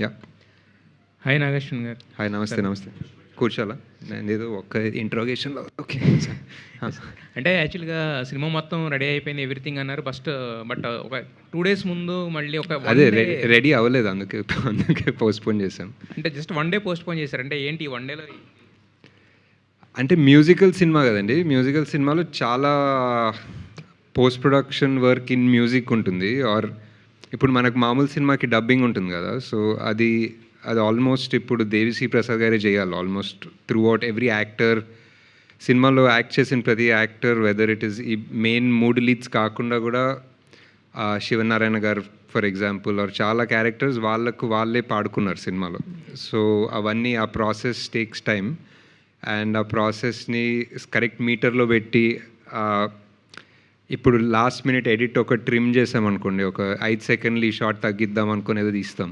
Yeah. Hi Nag Ashwin గారు. Hi, నమస్తే. నమస్తే. కూర్చోాలా? నేను ఏదో ఒక్క ఇంట్రోగేషన్లో ఓకే. అంటే యాక్చువల్గా సినిమా మొత్తం రెడీ అయిపోయింది ఎవ్రీథింగ్ అన్నారు ఫస్ట్, బట్ ఒక 2 days ముందు మళ్ళీ ఒక అదే రెడీ అవ్వలేదు, అందుకే పోస్ట్పోన్ చేశాం. అంటే జస్ట్ 1 day పోస్ట్పోన్ చేశారు. అంటే ఏంటి 1 dayలో? అంటే మ్యూజికల్ సినిమా కదండి. మ్యూజికల్ సినిమాలో చాలా post production work in music ఉంటుంది. ఆర్ ఇప్పుడు మనకు మామూలు సినిమాకి డబ్బింగ్ ఉంటుంది కదా, సో అది ఆల్మోస్ట్ ఇప్పుడు దేవిశ్రీ ప్రసాద్ గారే చేయాలి. Almost through out every actor, సినిమాలో యాక్ట్ చేసిన ప్రతి యాక్టర్, వెదర్ ఇట్ ఈస్ ఈ మెయిన్ 3 leads కాకుండా కూడా శివనారాయణ గారు ఫర్ ఎగ్జాంపుల్, ఆర్ చాలా క్యారెక్టర్స్ వాళ్ళే పాడుకున్నారు సినిమాలో. సో అవన్నీ ఆ ప్రాసెస్ టేక్స్ టైమ్. అండ్ ఆ ప్రాసెస్ని కరెక్ట్ మీటర్లో పెట్టి, ఇప్పుడు లాస్ట్ మినిట్ ఎడిట్ ఒక ట్రిమ్ చేసామనుకోండి, ఒక 5 seconds ఈ షార్ట్ తగ్గిద్దాం అనుకుని ఏదో తీస్తాం,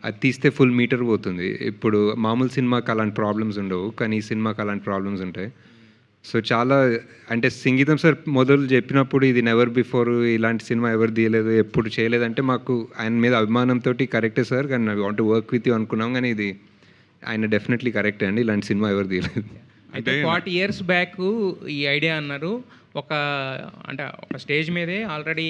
అది తీస్తే ఫుల్ మీటర్ పోతుంది. ఇప్పుడు మామూలు సినిమాకి అలాంటి ప్రాబ్లమ్స్ ఉండవు, కానీ ఈ సినిమాకి అలాంటి ప్రాబ్లమ్స్ ఉంటాయి. సో చాలా అంటే సంగీతం సార్ మొదలు చెప్పినప్పుడు ఇది నెవర్ బిఫోర్, ఇలాంటి సినిమా ఎవరు తీయలేదు, ఎప్పుడు చేయలేదంటే మాకు ఆయన మీద అభిమానంతో కరెక్టే సార్, కానీ I want to work with you అనుకున్నాం. కానీ ఇది ఆయన డెఫినెట్లీ కరెక్టే అండి, ఇలాంటి సినిమా ఎవరు తీయలేదు. అయితే 40 years బ్యాక్ ఈ ఐడియా అన్నారు. ఒక స్టేజ్ మీదే ఆల్రెడీ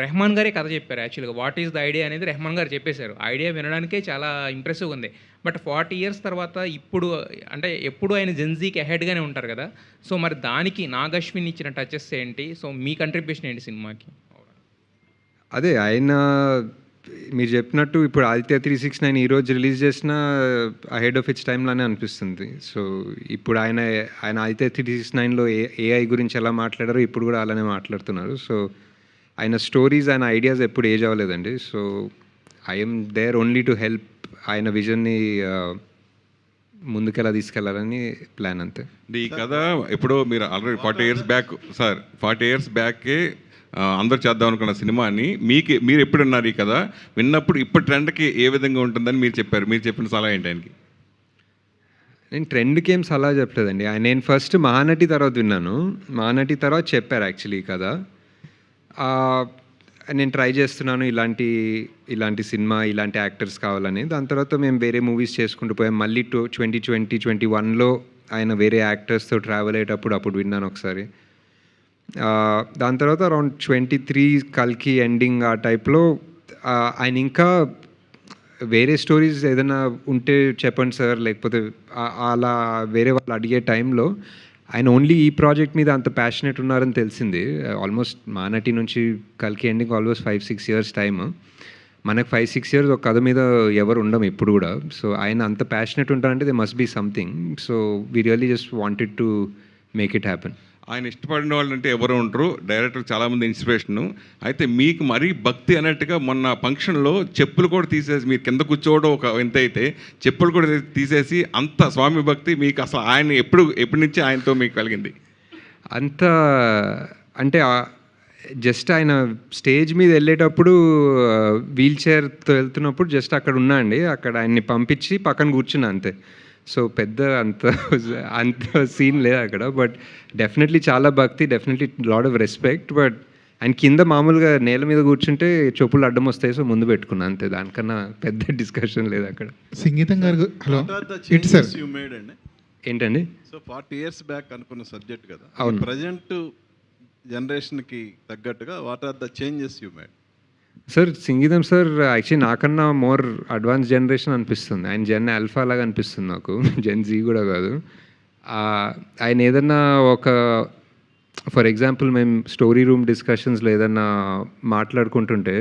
రెహమాన్ గారే కథ చెప్పారు. యాక్చువల్గా వాట్ ఈస్ ద ఐడియా అనేది రెహమాన్ గారు చెప్పేశారు. ఐడియా వినడానికే చాలా ఇంప్రెసివ్గా ఉంది. బట్ 40 years తర్వాత ఇప్పుడు అంటే ఎప్పుడు ఆయన జెన్జీకి అహెడ్గానే ఉంటారు కదా, సో మరి దానికి నాగశ్విన్ ఇచ్చిన టచెస్ ఏంటి? సో మీ కంట్రిబ్యూషన్ ఏంటి సినిమాకి? అదే ఆయన మీరు చెప్పినట్టు ఇప్పుడు ఆదిత్య 369 ఈరోజు రిలీజ్ చేసిన అహెడ్ ఆఫ్ ఇట్స్ టైంలానే అనిపిస్తుంది. సో ఇప్పుడు ఆయన ఆదిత్య 369లో ఏఐ గురించి ఎలా మాట్లాడారో ఇప్పుడు కూడా అలానే మాట్లాడుతున్నారు. సో ఆయన స్టోరీస్, ఆయన ఐడియాస్ ఎప్పుడు ఏజ్ అవ్వలేదండి. So I'm there only to help ఆయన విజన్ని ముందుకెలా తీసుకెళ్లాలని ప్లాన్, అంతే. ఈ కథ ఎప్పుడో మీరు already 40 years back sir, 40 years బ్యాకే అందరూ చేద్దాం అనుకున్న సినిమాని మీరు ఎప్పుడు విన్నారు ఈ కథ? విన్నప్పుడు ఇప్పుడు ట్రెండ్కి ఏ విధంగా ఉంటుందని మీరు చెప్పారు. మీరు చెప్పిన సలహా ఏంటి ఆయనకి? నేను ట్రెండ్కి ఏం సలహా చెప్పలేదండి. నేను ఫస్ట్ మహానటి తర్వాత విన్నాను, మహానటి తర్వాత చెప్పారు యాక్చువల్లీ ఈ కథ. నేను ట్రై చేస్తున్నాను ఇలాంటి సినిమా, ఇలాంటి యాక్టర్స్ కావాలని. దాని తర్వాత మేము వేరే మూవీస్ చేసుకుంటూ పోయాం. మళ్ళీ 2021లో ఆయన వేరే యాక్టర్స్తో ట్రావెల్ అయ్యేటప్పుడు అప్పుడు విన్నాను ఒకసారి. దాని తర్వాత అరౌండ్ 23 కల్కి ఎండింగ్ ఆ టైప్లో ఆయన ఇంకా వేరే స్టోరీస్ ఏదైనా ఉంటే చెప్పండి సార్, లేకపోతే అలా వేరే వాళ్ళు అడిగే టైంలో ఆయన ఓన్లీ ఈ ప్రాజెక్ట్ మీద అంత ప్యాషనెట్ ఉన్నారని తెలిసింది. ఆల్మోస్ట్ మానటి నుంచి కల్కి ఎండింగ్ ఆల్మోస్ట్ 5-6 years టైమ్. మనకు 5-6 years ఒక కథ మీద ఎవరు ఉండము ఇప్పుడు కూడా. సో ఆయన అంత ప్యాషనెట్ ఉంటారంటే they must be something. So we really just wanted to make it happen. ఆయన ఇష్టపడిన వాళ్ళు అంటే ఎవరు ఉండరు, డైరెక్టర్ చాలామంది ఇన్స్పిరేషను. అయితే మీకు మరీ భక్తి అన్నట్టుగా మొన్న ఫంక్షన్లో చెప్పులు కూడా తీసేసి, మీరు కింద కూర్చోవడం ఒక ఎంత అయితే చెప్పులు కూడా తీసేసి అంత స్వామి భక్తి మీకు అసలు ఆయన ఎప్పటి నుంచి ఆయనతో మీకు కలిగింది? అంత అంటే జస్ట్ ఆయన స్టేజ్ మీద వెళ్ళేటప్పుడు వీల్ చైర్తో వెళ్తున్నప్పుడు జస్ట్ అక్కడ ఉన్నా అండి, అక్కడ ఆయన్ని పంపించి పక్కన కూర్చున్నా అంతే. సో పెద్ద అంత సీన్ లేదు అక్కడ. బట్ డెఫినెట్లీ చాలా భక్తి, definitely lot of respect. But ఆయన కింద మామూలుగా నేల మీద కూర్చుంటే చెప్పులు అడ్డం వస్తాయి, సో ముందు పెట్టుకున్నా అంతే. దానికన్నా పెద్ద డిస్కషన్ లేదు అక్కడ. సంగీతం గారు హలో సార్, ఏంటండి? సో 40 years బ్యాక్ అనుకున్న సబ్జెక్ట్ కదా, అవును. ప్రజెంట్ జనరేషన్కి తగ్గట్టుగా what are the changes you made? Sir Singeetam sir actually నాకన్నా మోర్ అడ్వాన్స్ జనరేషన్ అనిపిస్తుంది. ఆయన జెన్ ఆల్ఫా లాగా అనిపిస్తుంది నాకు, జెన్ జీ కూడా కాదు. ఆయన ఏదన్నా ఒక ఫర్ ఎగ్జాంపుల్ మేము స్టోరీ రూమ్ డిస్కషన్స్లో ఏదన్నా మాట్లాడుకుంటుంటే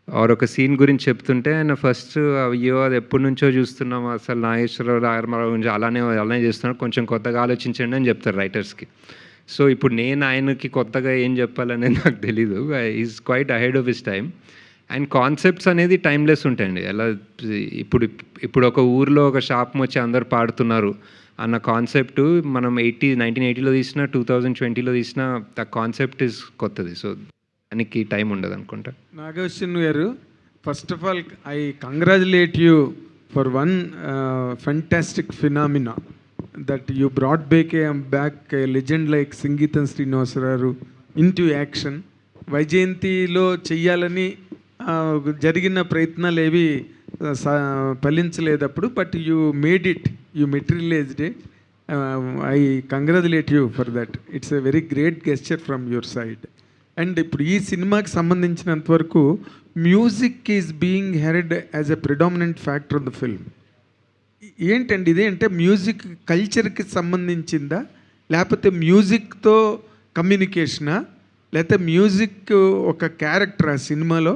ఆర్ ఒక సీన్ గురించి చెప్తుంటే ఆయన ఫస్ట్ అయ్యో అది ఎప్పటి నుంచో చూస్తున్నాం, అసలు నాగేశ్వరరావు రామారావు గురించి అలానే చేస్తున్నాడు, కొంచెం కొత్తగా ఆలోచించండి అని చెప్తారు రైటర్స్కి. సో ఇప్పుడు నేను ఆయనకి కొత్తగా ఏం చెప్పాలనేది నాకు తెలీదు. Is quiet ahead of his time. And concepts అనేది టైమ్లెస్ ఉంటాయండి. ఎలా ఇప్పుడు ఒక ఊర్లో ఒక షాప్ వచ్చి అందరు పాడుతున్నారు అన్న కాన్సెప్ట్ మనం 1980లో తీసినా 2020లో తీసినా ఆ కాన్సెప్ట్ ఈజ్ కొత్తది. సో దానికి టైం ఉండదు అనుకుంటా. నాగేశ్వన్ గారు, first of all I congratulate you for one fantastic phenomena that you brought back a legend like Sangeetam Srinivasarao into action. వైజయంతిలో చెయ్యాలని జరిగిన ప్రయత్నాలు ఏవి ఫలించలేదప్పుడు, but you made it, you materialized it. I congratulate you for that. It's a very great gesture from your side. And ఇప్పుడు ఈ సినిమాకి సంబంధించినంత వరకు music is being heard as a predominant factor of the film. ఏంటండి ఇది? అంటే music కల్చర్కి సంబంధించిందా, లేకపోతే మ్యూజిక్తో కమ్యూనికేషనా, లేకపోతే మ్యూజిక్ ఒక క్యారెక్టర్ ఆ సినిమాలో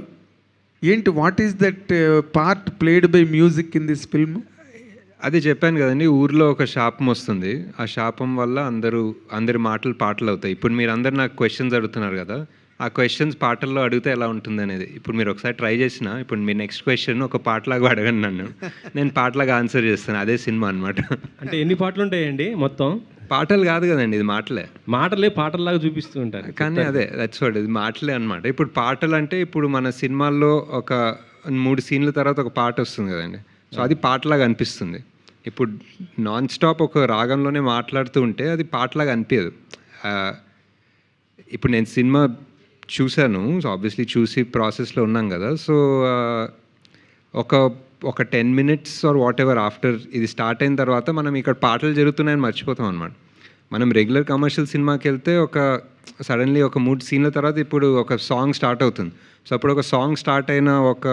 ఏంటి? What is that part played by music in this film? అదే చెప్పాను కదండి, ఊర్లో ఒక శాపం వస్తుంది. ఆ శాపం వల్ల అందరి మాటలు పాటలు అవుతాయి. ఇప్పుడు మీరు అందరు నాకు క్వశ్చన్స్ అడుగుతున్నారు కదా, ఆ క్వశ్చన్స్ పాటల్లో అడిగితే ఎలా ఉంటుంది అనేది ఇప్పుడు మీరు ఒకసారి ట్రై చేసిన, ఇప్పుడు మీ నెక్స్ట్ క్వశ్చన్ ఒక పాటలాగా అడగండి నన్ను, నేను పాటలాగా ఆన్సర్ చేస్తాను. అదే సినిమా అనమాట. అంటే ఎన్ని పాటలు ఉంటాయండి మొత్తం? పాటలు కాదు కదండి, ఇది మాటలే. మాటలే పాటల్లాగా చూపిస్తూ ఉంటారు కానీ అదే దట్స్ వాట్, ఇది మాటలే అనమాట. ఇప్పుడు పాటలు అంటే ఇప్పుడు మన సినిమాల్లో ఒక 3 సీన్ల తర్వాత ఒక పాట వస్తుంది కదండి, సో అది పాటలాగా అనిపిస్తుంది. ఇప్పుడు నాన్ స్టాప్ ఒక రాగంలోనే మాట్లాడుతూ ఉంటే అది పాటలాగా అనిపించదు. ఇప్పుడు నేను సినిమా చూశాను, సో ఆబ్వియస్లీ చూసి ప్రాసెస్లో ఉన్నాం కదా, సో ఒక 10 minutes or whatever after ఇది స్టార్ట్ అయిన తర్వాత మనం ఇక్కడ పాటలు జరుగుతున్నాయని మర్చిపోతాం అనమాట. మనం రెగ్యులర్ కమర్షియల్ సినిమాకి వెళ్తే సడన్లీ ఒక 3 సీన్ల తర్వాత ఇప్పుడు ఒక సాంగ్ స్టార్ట్ అవుతుంది. సో అప్పుడు ఒక సాంగ్ స్టార్ట్ అయిన ఒక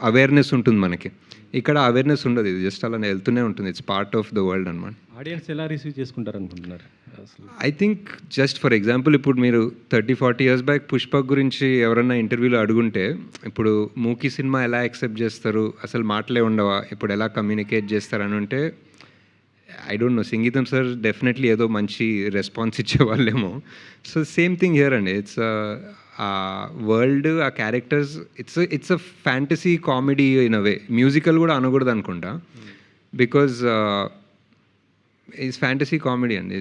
అవేర్నెస్ ఉంటుంది మనకి. ఇక్కడ అవేర్నెస్ ఉండదు, ఇది జస్ట్ అలా వెళ్తూనే ఉంటుంది. It's part of the world అనమాట. ఆడియన్స్ ఎలా రిసీవ్ చేసుకుంటారు అనుకుంటున్నారు అసలు? I think just for example ఇప్పుడు మీరు 30-40 years బ్యాక్ పుష్పక్ గురించి ఎవరన్నా ఇంటర్వ్యూలో అడుగుంటే, ఇప్పుడు మూకీ సినిమా ఎలా యాక్సెప్ట్ చేస్తారు, అసలు మాటలే ఉండవా, ఇప్పుడు ఎలా కమ్యూనికేట్ చేస్తారు అని ఉంటే I don't know, Sangeetham sir definitely ఏదో మంచి రెస్పాన్స్ ఇచ్చేవాళ్ళేమో. సో సేమ్ థింగ్ హియర్ అండి. ఇట్స్ ఆ వరల్డ్, ఆ characters, it's a fantasy comedy in a way. Musical కూడా అనకూడదు అనుకుంటా, బికాజ్ ఇట్స్ ఫ్యాంటసీ కామెడీ అండి.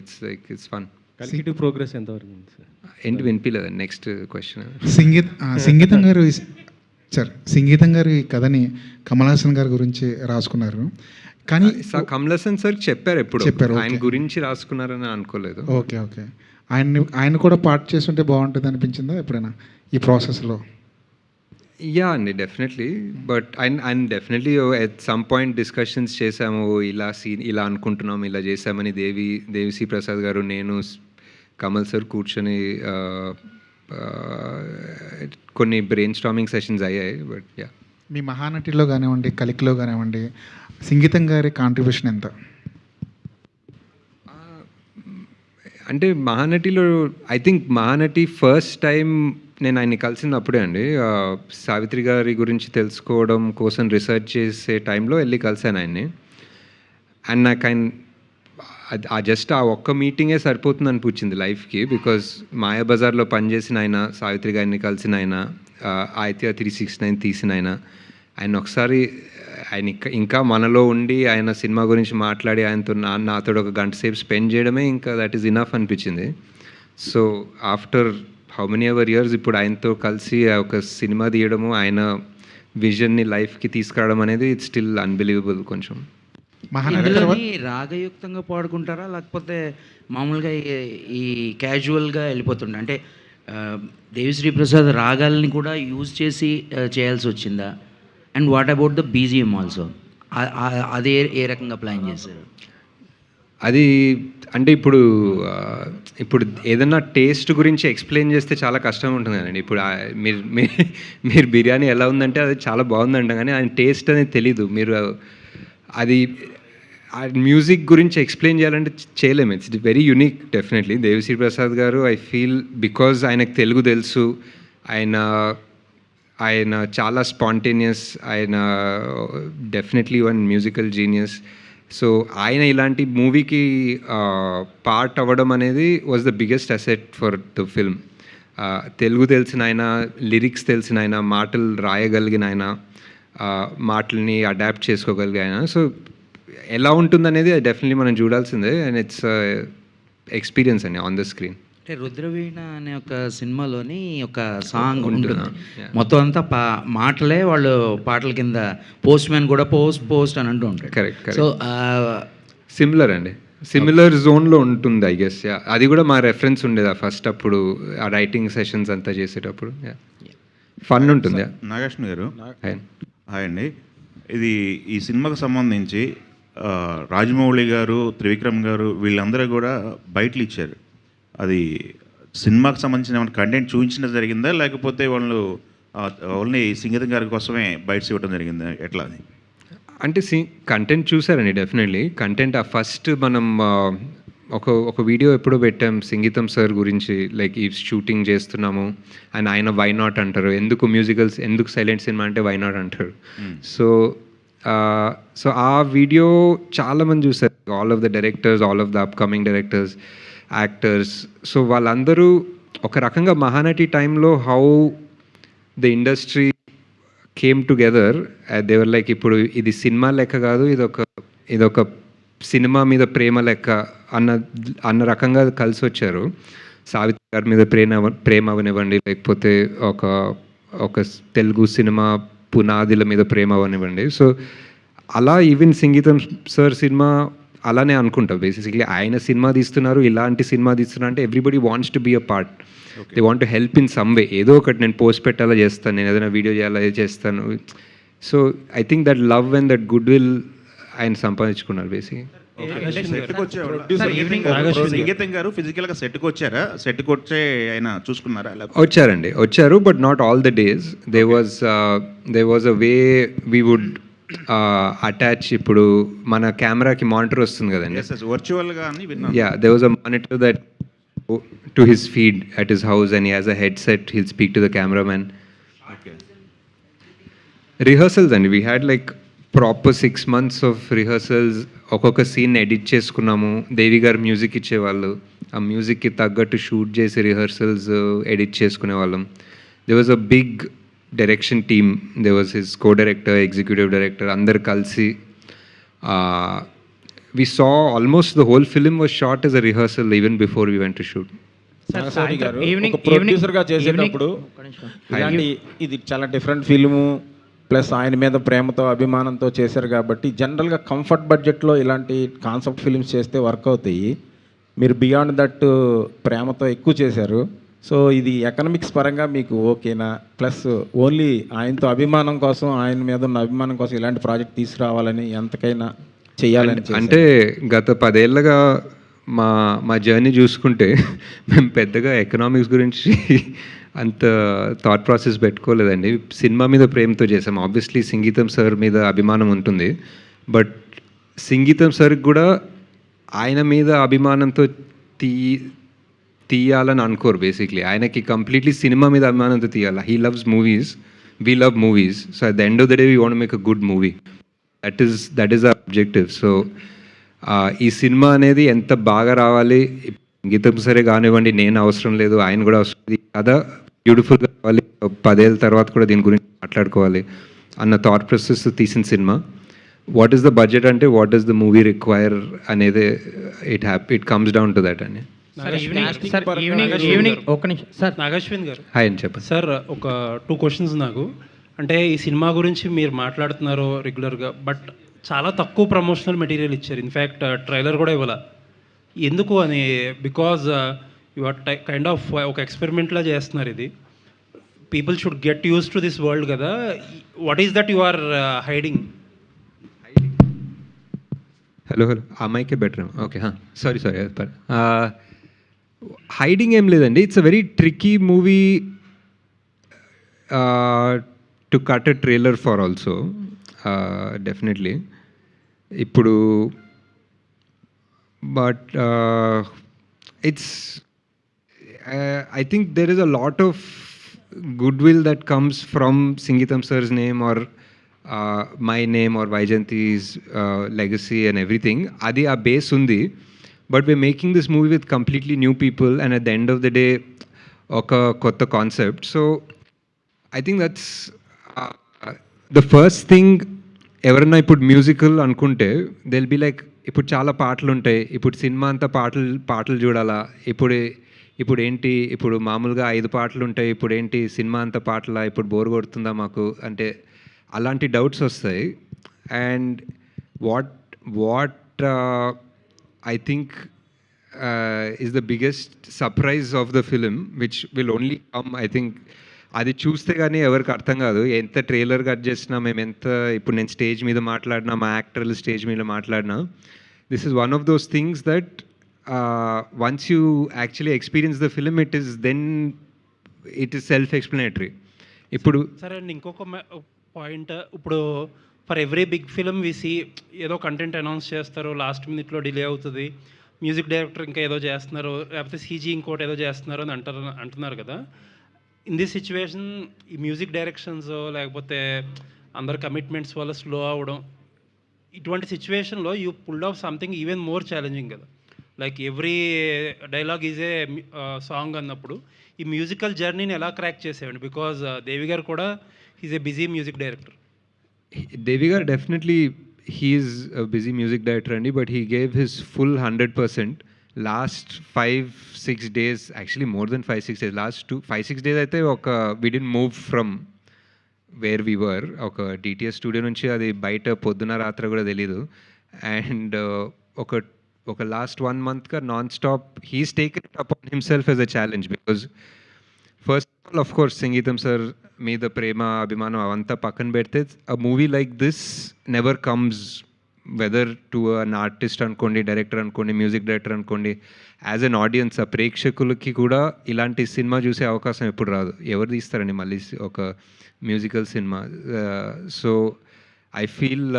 It's fun. కల్కిటివ్ ప్రోగ్రెస్ ఎంతవరకు ఉంది సార్? ఏంటి వినిపించలేదండి నెక్స్ట్ క్వశ్చన్. సంగీతం గారు ఈ కథని కమల్ హాసన్ గారి గురించి రాసుకున్నారు, కానీ కమల్ హాసన్ సార్ చెప్పారు ఎప్పుడు, చెప్పారు, ఆయన okay. గురించి రాసుకున్నారని అనుకోలేదు. ఓకే ఓకే, ఆయన కూడా పార్ట్ చేస్తుంటే బాగుంటుంది అనిపించిందా ఎప్పుడైనా ఈ ప్రాసెస్లో? యా అండి, డెఫినెట్లీ. బట్ ఆయన definitely at some point discussions చేసాము, ఇలా అనుకుంటున్నాం, ఇలా చేసామని. దేవిశ్రీ ప్రసాద్ గారు, నేను, కమల్ సార్ కూర్చొని కొన్ని బ్రెయిన్ స్టార్మింగ్ సెషన్స్ అయ్యాయి. బట్ యా, మీ మహానటిలో కానివ్వండి, కలికిలో కానివ్వండి, సంగీతం గారి కాంట్రిబ్యూషన్ ఎంత? అంటే మహానటిలో I think Mahanati first time నేను ఆయన్ని కలిసింది అప్పుడే అండి. సావిత్రి గారి గురించి తెలుసుకోవడం కోసం రీసెర్చ్ చేసే టైంలో వెళ్ళి కలిసాను ఆయన్ని. అండ్ నాకు జస్ట్ ఆ ఒక్క మీటింగే సరిపోతుంది అనిపించింది లైఫ్కి. బికాజ్ మాయాబజార్లో పనిచేసిన ఆయన, సావిత్రి గారిని కలిసిన ఆయన, ఆయిత్య 369 తీసిన ఆయన ఒకసారి ఆయన ఇంకా మనలో ఉండి ఆయన సినిమా గురించి మాట్లాడి ఆయనతో నాతో ఒక గంట సేపు స్పెండ్ చేయడమే ఇంకా దట్ ఈస్ ఇనఫ్ అనిపించింది. So after how many ever years ఇప్పుడు ఆయనతో కలిసి ఒక సినిమా తీయడము, ఆయన విజన్ని లైఫ్కి తీసుకురావడం అనేది ఇట్స్ స్టిల్ అన్బిలీవబుల్. కొంచెం ఇందులోని రాగయుక్తంగా పాడుకుంటారా, లేకపోతే మామూలుగా ఈ క్యాజువల్గా వెళ్ళిపోతుండే? అంటే దేవిశ్రీ ప్రసాద్ రాగాల్ని కూడా యూజ్ చేసి చేయాల్సి వచ్చిందా? And what about the BGM also, అదే ఏ రకంగా ప్లాన్ చేశారు? అది అంటే ఇప్పుడు ఏదన్నా టేస్ట్ గురించి ఎక్స్ప్లెయిన్ చేస్తే చాలా కష్టంగా ఉంటుంది కదండి. ఇప్పుడు మీరు బిర్యానీ ఎలా ఉందంటే అది చాలా బాగుందంట, కానీ ఆయన టేస్ట్ అనేది తెలీదు. మీరు అది మ్యూజిక్ గురించి ఎక్స్ప్లెయిన్ చేయాలంటే చేయలేము. It's very unique definitely. Devi Sri Prasad గారు ఐ ఫీల్ బికాజ్ ఆయనకు తెలుగు తెలుసు, ఆయన చాలా స్పాంటేనియస్, ఆయన definitely one musical genius. So ఆయన ఇలాంటి మూవీకి పార్ట్ అవ్వడం అనేది was the biggest asset for the film. Telugu తెలిసిన ఆయన, లిరిక్స్ తెలిసిన ఆయన, మాటలు రాయగలిగిన ఆయన, మాటల్ని అడాప్ట్ చేసుకోగలిగిన ఆయన. సో ఎలా ఉంటుందనేది డెఫినెట్లీ మనం చూడాల్సిందే. అండ్ ఇట్స్ ఎక్స్పీరియన్స్ అండి ఆన్ ద స్క్రీన్. అంటే రుద్రవీణ అనే ఒక సినిమాలోని ఒక సాంగ్ ఉంటుంది, మొత్తం అంతా మాటలే, వాళ్ళు పాటల కింద పోస్ట్ మ్యాన్ కూడా పోస్ట్ అని అంటూ ఉంటాడు. కరెక్ట్. సో సిమిలర్ అండి, సిమిలర్ జోన్లో ఉంటుంది ఐ గెస్. అది కూడా మా రెఫరెన్స్ ఉండేది ఫస్ట్ అప్పుడు ఆ రైటింగ్ సెషన్స్ అంతా చేసేటప్పుడు. ఫన్ ఉంటుంది. నాగేశ్వర గారు, హాయ్ అండి. ఇది ఈ సినిమాకు సంబంధించి రాజమౌళి గారు, త్రివిక్రమ్ గారు వీళ్ళందరూ కూడా బయటలు ఇచ్చారు. అది సినిమాకు సంబంధించిన ఏమైనా కంటెంట్ చూపించడం జరిగిందా, లేకపోతే వాళ్ళు ఓన్లీ సంగీతం గారి కోసమే బయటస్ ఇవ్వడం జరిగిందా, ఎట్లా అది? అంటే కంటెంట్ చూసారండి డెఫినెట్లీ. కంటెంట్ ఫస్ట్ మనం ఒక వీడియో ఎప్పుడో పెట్టాం సంగీతం సార్ గురించి, లైక్ ఈ షూటింగ్ చేస్తున్నాము అండ్ ఆయన వై నాట్ అంటారు, ఎందుకు మ్యూజికల్స్, ఎందుకు సైలెంట్ సినిమా అంటే వై నాట్ అంటారు. సో ఆ వీడియో చాలామంది చూసారు, all of the directors, all of the upcoming directors, actors. So వాళ్ళందరూ ఒక రకంగా మహానటి టైంలో how the industry came together, they were like ఇప్పుడు ఇది సినిమా లెక్క కాదు, ఇదొక సినిమా మీద ప్రేమ లెక్క అన్న రకంగా కలిసి వచ్చారు. సావిత్రి గారి మీద ప్రేమ అవనివ్వండి, లేకపోతే ఒక తెలుగు సినిమా పునాదిల మీద ప్రేమ అవనివ్వండి. సో అలా ఈవెన్ సంగీతం సార్ సినిమా అలానే అనుకుంటా. బేసిక్లీ ఆయన సినిమా తీస్తున్నారు, ఇలాంటి సినిమా తీస్తున్నారు అంటే everybody wants to be a part, they want to help in some way. ఏదో ఒకటి నేను పోస్ట్ పెట్టాలా చేస్తాను, నేను ఏదైనా వీడియో చేయాలా చేస్తాను. So I think that love and that good will ఆయన సంపాదించుకున్నారు బేసిక్గా. సంగీతం గారు ఫిజికల్గా సెట్కి వచ్చారా? సెట్కి వచ్చే ఆయన చూసుకున్నారా? వచ్చారు but not all the days. There was a way we would attach. ఇప్పుడు మన కెమెరాకి మానిటర్ వస్తుంది కదండి, వర్చువల్గా. There was a monitor that to his feed at his house and he has a headset, he'll speak to the cameraman. Rehearsals and we had like proper 6 months of rehearsals. ఒక్కొక్క scene edit చేసుకున్నాము, దేవి గారు music ఇచ్చేవాళ్ళు, ఆ మ్యూజిక్కి తగ్గట్టు shoot చేసి rehearsals edit చేసుకునే వాళ్ళం. They was a big direction team, they was his co director, executive director, అందరు కలిసి we saw almost the whole film was shot as a rehearsal even before we went to shoot. ఒక ప్రొడ్యూసర్గా చేసేటప్పుడు ఇలాంటి ఇది చాలా డిఫరెంట్ ఫిల్ము, ప్లస్ ఆయన మీద ప్రేమతో అభిమానంతో చేశారు కాబట్టి జనరల్గా కంఫర్ట్ బడ్జెట్లో ఇలాంటి కాన్సెప్ట్ ఫిల్మ్స్ చేస్తే వర్క్ అవుతాయి. మీరు బియాండ్ దట్ ప్రేమతో ఎక్కువ చేశారు. సో ఇది ఎకనామిక్స్ పరంగా మీకు ఓకేనా? ప్లస్ ఓన్లీ ఆయనతో అభిమానం కోసం, ఆయన మీద ఉన్న అభిమానం కోసం ఇలాంటి ప్రాజెక్ట్ తీసుకురావాలని ఎంతకైనా చేయాలని? అంటే గత 10 ఏళ్ళగా మా జర్నీ చూసుకుంటే మేము పెద్దగా ఎకనామిక్స్ గురించి అంత థాట్ ప్రాసెస్ పెట్టుకోలేదండి. సినిమా మీద ప్రేమతో చేసాం. ఆబ్వియస్లీ సంగీతం సార్ మీద అభిమానం ఉంటుంది, బట్ సంగీతం సార్కి కూడా ఆయన మీద అభిమానంతో తీయాలని అనుకోరు. బేసిక్లీ ఆయనకి కంప్లీట్లీ సినిమా మీద అభిమానంతో తీయాలి. He loves movies, we love movies. So at the end of the day we want make a good movie. That is the objective. So ఈ సినిమా అనేది ఎంత బాగా రావాలి, సంగీతం సరే కానివ్వండి, నేను అవసరం లేదు, ఆయన కూడా అవసరం లేదు, కథ బ్యూటిఫుల్గా కావాలి, 10 ఏళ్ళ తర్వాత కూడా దీని గురించి మాట్లాడుకోవాలి అన్న థాట్ ప్రాసెస్ తీసిన సినిమా. వాట్ ఈస్ ద బడ్జెట్ అంటే what is the movie require అనేది it comes down to that అని. నాగశ్విన్ గారు హాయ్ అని చెప్పండి సార్. ఒక 2 క్వశ్చన్స్ నాకు. అంటే ఈ సినిమా గురించి మీరు మాట్లాడుతున్నారు రెగ్యులర్గా, బట్ చాలా తక్కువ ప్రమోషనల్ మెటీరియల్ ఇచ్చారు. ఇన్ఫ్యాక్ట్ ట్రైలర్ కూడా ఇవ్వాల. ఎందుకు అని? Because you are kind of ఒక ఎక్స్పెరిమెంట్లా చేస్తున్నారు. ఇది people should get use to this world కదా. What is that you are hiding? Hello ఆ మైకే బెటర్. ఓకే, సారీ హైడింగ్ ఏం లేదండి. It's a very tricky movie to cut a trailer for also, definitely. ఇప్పుడు but it's I think there is a lot of good will that comes from Sangeetham sir's name or my name or వైజయంతి's legacy and everything. అది ఆ base ఉంది, but we are making this movie with completely new people and at the end of the day ఒక కొత్త concept. So I think that's the first thing. ఎవరన్నా ఇప్పుడు musical అనుకుంటే Dil be like, ఇప్పుడు చాలా పాటలు ఉంటాయి, ఇప్పుడు సినిమా అంతా పాటలు చూడాలా, ఇప్పుడు ఏంటి, ఇప్పుడు మామూలుగా 5 పాటలు ఉంటాయి, ఇప్పుడు ఏంటి సినిమా అంతా పాటలా, ఇప్పుడు బోర్ కొడుతుందా మాకు అంటే అలాంటి డౌట్స్ వస్తాయి. And what I think is the biggest surprise of the film which will only come, I think అది చూస్తే కానీ ఎవరికి అర్థం కాదు. ఎంత ట్రైలర్ కట్ చేసినా, మేము ఎంత ఇప్పుడు నేను స్టేజ్ మీద మాట్లాడినా, మా యాక్టర్లు స్టేజ్ మీద మాట్లాడినా, this is one of those things that once you actually experience the film it is self explanatory. ఇప్పుడు సరే అండి, ఇంకొక పాయింట్. ఇప్పుడు ఫర్ ఎవ్రీ బిగ్ ఫిలిం విసి ఏదో కంటెంట్ అనౌన్స్ చేస్తారు, లాస్ట్ మినిట్లో డిలే అవుతుంది, మ్యూజిక్ డైరెక్టర్ ఇంకా ఏదో చేస్తున్నారు, లేకపోతే సీజీ ఇంకోటి ఏదో చేస్తున్నారు అని అంటున్నారు కదా. ఇన్ దిస్ సిచ్యువేషన్ ఈ మ్యూజిక్ డైరెక్షన్స్ లేకపోతే అందరు కమిట్మెంట్స్ వల్ల స్లో అవ్వడం, ఇటువంటి సిచ్యువేషన్లో you pulled off something even more challenging కదా. Like every dialogue is a song అన్నప్పుడు ఈ మ్యూజికల్ జర్నీని ఎలా క్రాక్ చేసేవండి? బికాజ్ దేవి గారు కూడా is a busy music director. Devi గారు definitely he's busy music director అండి, but he gave his full 100%. Last 5-6 days, actually more than 5-6 days, last 5-6 days అయితే we didn't move from where we were. ఒక DTS studio నుంచి అది బయట పొద్దున రాత్రి కూడా తెలీదు. అండ్ ఒక లాస్ట్ 1 monthగా non stop he's taken it upon himself as a challenge. Because first of all, of course, Sangeetham sir మీద ప్రేమ, అభిమానం అవంతా పక్కన పెడితే, a movie like this never comes, whether to an artist అనుకోండి, డైరెక్టర్ అనుకోండి, మ్యూజిక్ డైరెక్టర్ అనుకోండి, యాజ్ అన్ ఆడియన్స్, ఆ ప్రేక్షకులకి కూడా ఇలాంటి సినిమా చూసే అవకాశం ఎప్పుడు రాదు. ఎవరు తీస్తారండి మళ్ళీ ఒక మ్యూజికల్ సినిమా? So I feel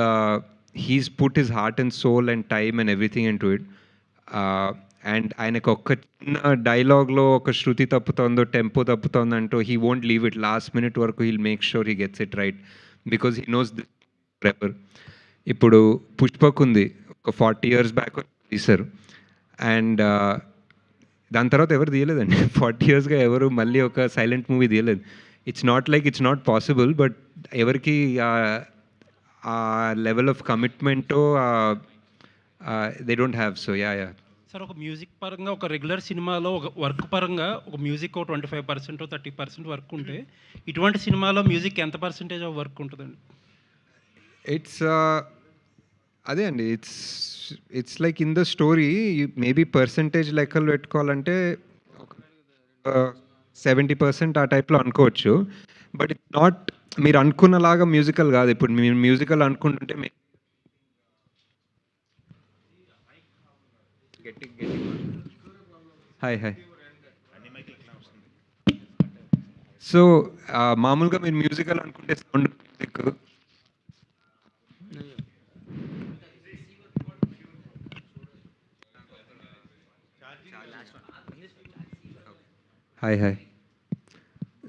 he's put his heart and soul and time and everything into it. అండ్ ఆయనకు ఒక్క చిన్న డైలాగ్లో ఒక శృతి తప్పుతుందో, టెంపో తప్పుతుందంటూ he won't leave it. Last minute వరకు he'll make sure he gets it right, because he knows this forever. ఇప్పుడు పుష్పక్ ఉంది, ఒక 40 years బ్యాక్ తీశారు, అండ్ దాని తర్వాత ఎవరు తీయలేదండి. 40 yearsగా ఎవరు మళ్ళీ ఒక సైలెంట్ మూవీ తీయలేదు. ఇట్స్ నాట్ పాసిబుల్, బట్ ఎవరికి ఆ లెవెల్ ఆఫ్ కమిట్మెంటో they don't have. So yeah. Sir, ఒక మ్యూజిక్ పరంగా ఒక రెగ్యులర్ సినిమాలో ఒక వర్క్ పరంగా ఒక మ్యూజిక్ 25% 30% వర్క్ ఉంటే, ఇటువంటి సినిమాలో మ్యూజిక్ ఎంత పర్సెంటేజ్ ఆఫ్ వర్క్ ఉంటుందండి? ఇట్స్ అదే అండి, it's like in the story maybe percentage లెక్కలు పెట్టుకోవాలంటే 70% ఆ టైప్లో అనుకోవచ్చు. బట్ ఇట్స్ నాట్ మీరు అనుకున్నలాగా మ్యూజికల్ కాదు. ఇప్పుడు మీరు మ్యూజికల్ అనుకుంటుంటే హాయ్. సో మామూలుగా మీరు మ్యూజికల్ అనుకుంటే సౌండ్ మ్యూజిక్, హాయ్.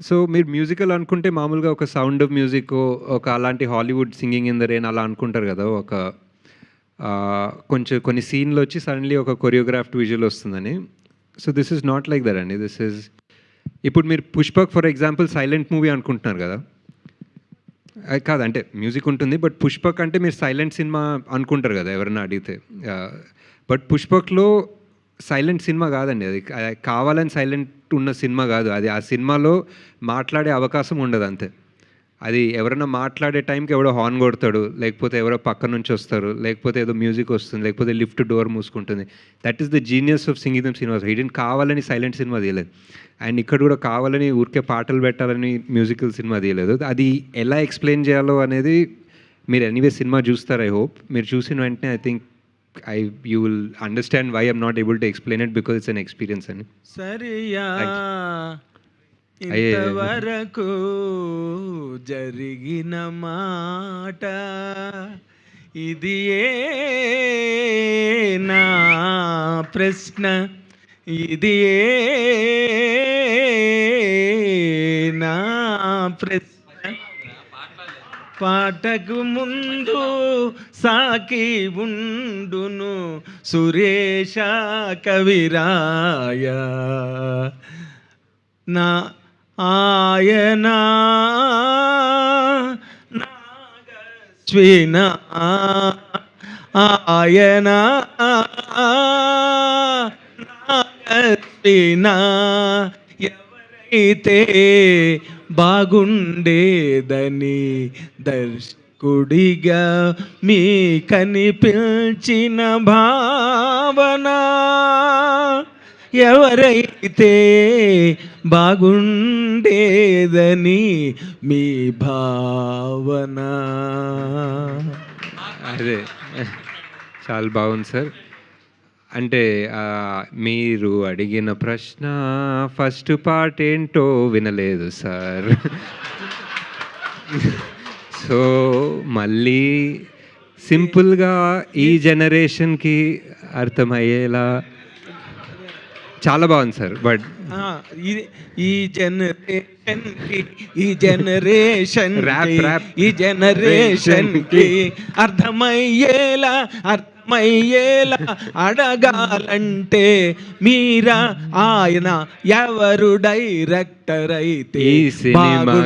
సో మీరు మ్యూజికల్ అనుకుంటే మామూలుగా ఒక సౌండ్ ఆఫ్ మ్యూజిక్, ఒక అలాంటి Hollywood singing in the rain అలా అనుకుంటారు కదా. ఒక కొన్ని సీన్లు వచ్చి సడన్లీ ఒక కొరియోగ్రాఫ్డ్ విజువల్ వస్తుందని. So this is not like that అండి. దిస్ ఈజ్, ఇప్పుడు మీరు Pushpak for example silent movie అనుకుంటున్నారు కదా. కాదంటే మ్యూజిక్ ఉంటుంది, బట్ పుష్పక్ అంటే మీరు సైలెంట్ సినిమా అనుకుంటారు కదా ఎవరైనా అడిగితే. బట్ పుష్పక్లో సైలెంట్ సినిమా కాదండి, అది కావాలని సైలెంట్ ఉన్న సినిమా కాదు. అది ఆ సినిమాలో మాట్లాడే అవకాశం ఉండదు అంతే. అది ఎవరైనా మాట్లాడే టైంకి ఎవడో హార్న్ కొడతాడు, లేకపోతే ఎవరో పక్క నుంచి వస్తారు, లేకపోతే ఏదో మ్యూజిక్ వస్తుంది, లేకపోతే లిఫ్ట్ డోర్ మూసుకుంటుంది. That is the genius of Sangeetham cinemas. హిడెన్ కావాలని సైలెంట్ సినిమా తీయలేదు, అండ్ ఇక్కడ కూడా కావాలని ఊరికే పాటలు పెట్టాలని మ్యూజికల్ సినిమా తీయలేదు. అది ఎలా ఎక్స్ప్లెయిన్ చేయాలో అనేది మీరు ఎనీవే సినిమా చూస్తారు. ఐ హోప్ మీరు చూసిన వెంటనే I think you will understand why I'm not able to explain it, because it's an experience అని. సరియా ఇంతవరకు జరిగిన మాట ఇది నా ప్రశ్న, ఇది నా ప్రశ్న. పాటకు ముందు సాకి ఉండును సురేష కవిరాయ నా ఆయన నాగస్విన ఆయన నాగస్విన ఎవరైతే బాగుండేదని దర్శకుడిగా మీ కనిపించిన భావన ఎవరైతే బాగుండేదని మీ భావన. అదే చాలా బాగుంది సార్. అంటే మీరు అడిగిన ప్రశ్న ఫస్ట్ పార్ట్ ఏంటో వినలేదు సార్. సో మళ్ళీ సింపుల్గా ఈ జనరేషన్కి అర్థమయ్యేలా చాలా బాగుంది సార్. బట్ ఈ జనరేషన్ ఈ జనరేషన్కి అర్థమయ్యేలా అడగాలంటే మీరా ఆయన ఎవరు డైరెక్టర్ అయితే ఈ సినిమా